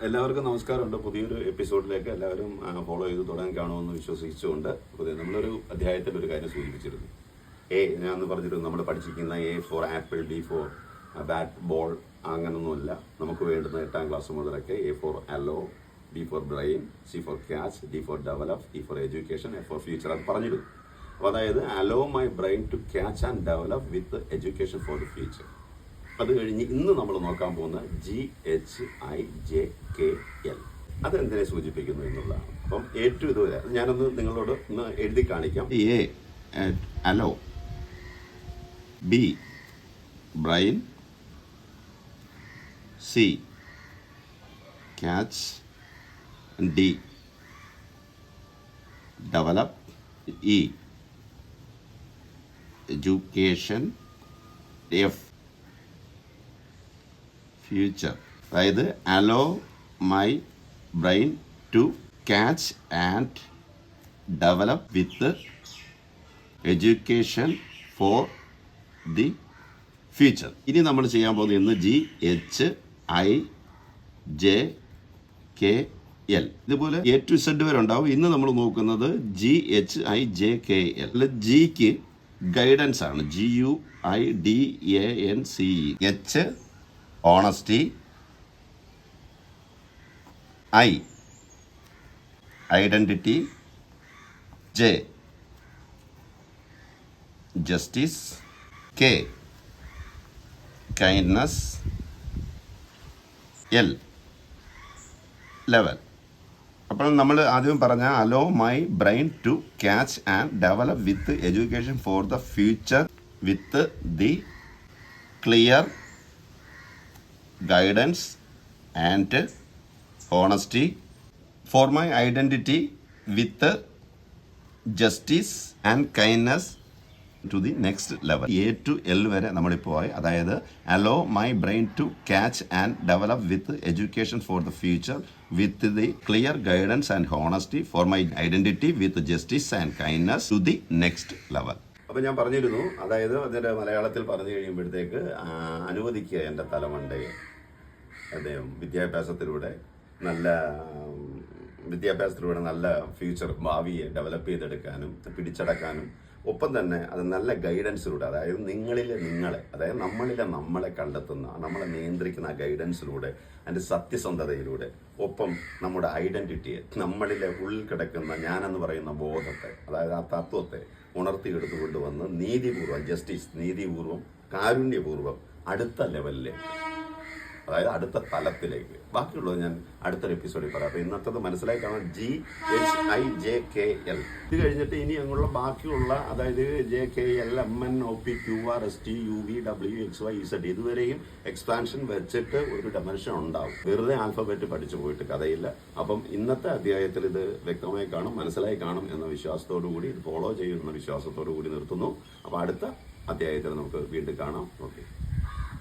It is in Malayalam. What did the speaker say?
എല്ലാവർക്കും നമസ്കാരമുണ്ട്. പുതിയൊരു എപ്പിസോഡിലേക്ക് എല്ലാവരും ഫോളോ ചെയ്ത് തുടങ്ങാൻ കാണുമെന്ന് വിശ്വസിച്ചുകൊണ്ട് നമ്മളൊരു അധ്യായത്തിൽ ഒരു കാര്യം സൂചിപ്പിച്ചിരുന്നു. ഞാൻ ഒന്ന് പറഞ്ഞിരുന്നു, നമ്മൾ പഠിച്ചിരിക്കുന്ന A for apple, B for bat ball, അങ്ങനൊന്നുമില്ല. നമുക്ക് വേണ്ടുന്ന 8ാം ക്ലാസ് മുതലൊക്കെ A for allow, B for brain, C for catch, D for develop, E for education, A for future. അത് പറഞ്ഞിരുന്നു. അപ്പോൾ അതായത് allow my brain to catch and develop with education for the future. അത് കഴിഞ്ഞ് ഇന്ന് നമ്മൾ നോക്കാൻ പോകുന്ന GHIJKL. അതെന്തിനെ സൂചിപ്പിക്കുന്നു എന്നുള്ളതാണ്. അപ്പം ഏറ്റവും ഇതുവരെ ഞാനൊന്ന് നിങ്ങളോട് ഒന്ന് എഴുതി കാണിക്കാം. A allow, B brain, C catch, D develop, E education, F future. അതായത് allow my brain to catch and develop with education for the future. ഇനി നമ്മൾ ചെയ്യാൻ പോകുന്നത് ഇന്ന് GHIJKL. ഇതുപോലെ A to Z വരെ ഉണ്ടാവും. ഇന്ന് നമ്മൾ നോക്കുന്നത് GHIJKL. ജിക്ക് ഗൈഡൻസ് ആണ്. GUIDANCE. H honesty, I identity, J justice, K kindness, L level. അപ്പോൾ നമ്മൾ ആദ്യം പറഞ്ഞ allow my brain to catch and develop with education for the future with the clear guidance and honesty, for my identity with justice and kindness to the next level. A to L വരെ നമ്മളിപ്പോൾ ആയി. അതായത് allow my brain to catch and develop with education for the future with the clear guidance and honesty, for my identity with justice and kindness to the next level. അപ്പോൾ ഞാൻ പറഞ്ഞിരുന്നു, അതായത് അതിൻ്റെ മലയാളത്തിൽ പറഞ്ഞു കഴിയുമ്പോഴത്തേക്ക് അനുവദിക്കുക എൻ്റെ തലമണ്ടയെ അദ്ദേഹം വിദ്യാഭ്യാസത്തിലൂടെ നല്ല ഫ്യൂച്ചർ, ഭാവിയെ ഡെവലപ്പ് ചെയ്തെടുക്കാനും പിടിച്ചടക്കാനും, ഒപ്പം തന്നെ അത് നല്ല ഗൈഡൻസിലൂടെ, അതായത് നമ്മളെ കണ്ടെത്തുന്ന, നമ്മളെ നിയന്ത്രിക്കുന്ന ഗൈഡൻസിലൂടെ, അതിൻ്റെ സത്യസന്ധതയിലൂടെ, ഒപ്പം നമ്മുടെ ഐഡൻറ്റിറ്റിയെ, നമ്മളിലെ ഉള്ളിൽ കിടക്കുന്ന ഞാനെന്ന് പറയുന്ന ബോധത്തെ, അതായത് ആ തത്വത്തെ ഉണർത്തിയെടുത്തുകൊണ്ടുവന്ന് നീതിപൂർവ്വം, നീതിപൂർവ്വം, കാരുണ്യപൂർവ്വം അടുത്ത ലെവലിലേക്ക്, അതായത് അടുത്ത തലത്തിലേക്ക്. ബാക്കിയുള്ളത് ഞാൻ അടുത്തൊരു എപ്പിസോഡിൽ പറയാം. അപ്പോൾ ഇന്നത്തത് മനസ്സിലായി കാണാം. GHIJKL. ഇത് കഴിഞ്ഞിട്ട് ഇനി അങ്ങുള്ള ബാക്കിയുള്ള, അതായത് JKL, MN, OP, QR, ST, UV, W, XY, Z, ഇതുവരെയും എക്സ്പാൻഷൻ വെച്ചിട്ട് ഒരു ഡെമൻഷൻ ഉണ്ടാവും. വെറുതെ ആൽഫബറ്റ് പഠിച്ചു പോയിട്ട് കഥയില്ല. അപ്പം ഇന്നത്തെ അധ്യായത്തിൽ ഇത് വ്യക്തമായി കാണും, മനസ്സിലായി കാണും എന്ന വിശ്വാസത്തോടു കൂടി, ഇത് ഫോളോ ചെയ്യുന്ന വിശ്വാസത്തോടു കൂടി നിർത്തുന്നു. അപ്പോൾ അടുത്ത അധ്യായത്തിൽ നമുക്ക് വീണ്ടും കാണാം. ഓക്കെ.